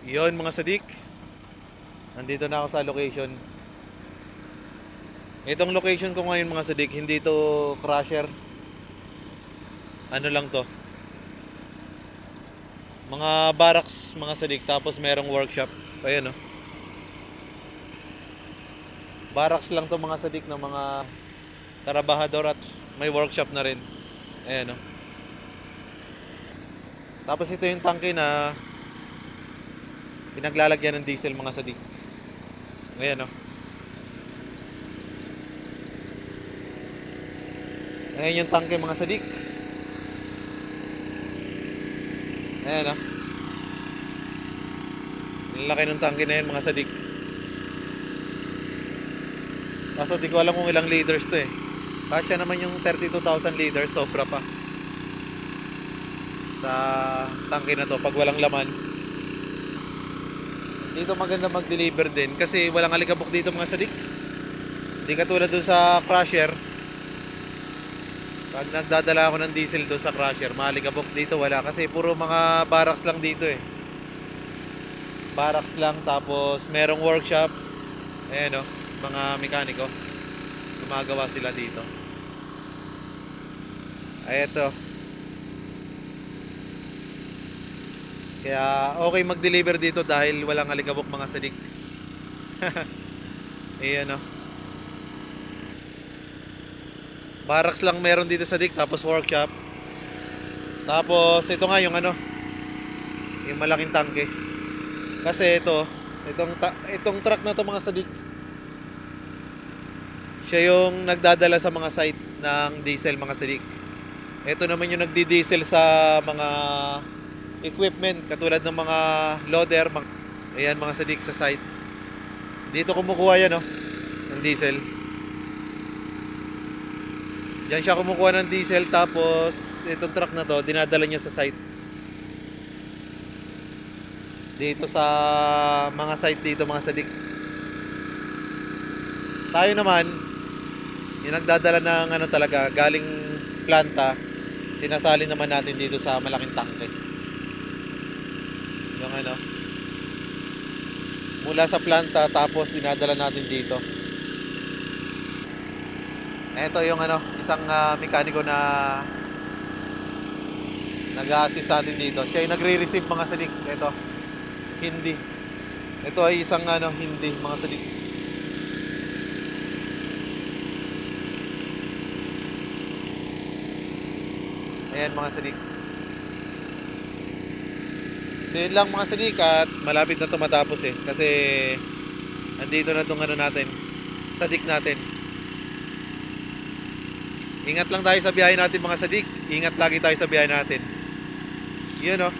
Yon mga sadik, nandito na ako sa location. Itong location ko ngayon mga sadik, hindi to crusher. Ano lang to, mga barracks mga sadik, tapos merong workshop. Ayan oh. Barracks lang to mga sadik ng mga trabahador at may workshop na rin. Ayan oh. Tapos ito yung tangke na pinaglalagyan ng diesel mga sadik. Ayan oh. Ayan yung tangke mga sadik. Ayan oh. Laki ng tangke na yan mga sadik. Kaso di ko alam kung ilang liters to eh. Kasya naman yung 32,000 liters, sobra pa sa tangke na to pag walang laman. Dito maganda mag-deliver din kasi walang alikabok dito mga sadik. Hindi katulad dun sa crusher. Pag nagdadala ako ng diesel doon sa crusher, maalikabok. Dito wala kasi puro mga barracks lang dito eh. Barracks lang, tapos merong workshop. Ayan o, mga mekaniko, gumagawa sila dito. Ay eto. Kaya okay mag-deliver dito dahil walang alikabok mga sadik. Ayan o. Barracks lang meron dito sa dik, tapos workshop. Tapos ito nga yung ano, yung malaking tangke. Kasi itong truck na to mga sadik, siya yung nagdadala sa mga site ng diesel mga sadik. Ito naman yung nagdi-diesel sa mga equipment katulad ng mga loader, ayan mga sadik sa site. Dito kumukuha yan oh, ng diesel. Diyan siya kumukuha ng diesel, tapos itong truck na to dinadala niya sa site. Dito sa mga site dito mga sadik. Tayo naman yung nagdadala ng ano talaga, galing planta, sinasali naman natin dito sa malaking tangke. Yung ano, mula sa planta tapos dinadala natin dito. Ito yung ano, isang mekaniko na nag-a-assist sa atin dito. Siya yung nagre-receive mga sadik. Ito, hindi. Ito ay isang ano, hindi mga sadik. Ayan mga sadik. So yun lang mga sadik, at malapit na ito matapos eh. Kasi andito na itong ano natin, sadik natin. Ingat lang tayo sa biyahe natin mga sadik. Ingat lagi tayo sa biyahe natin. Yun oh.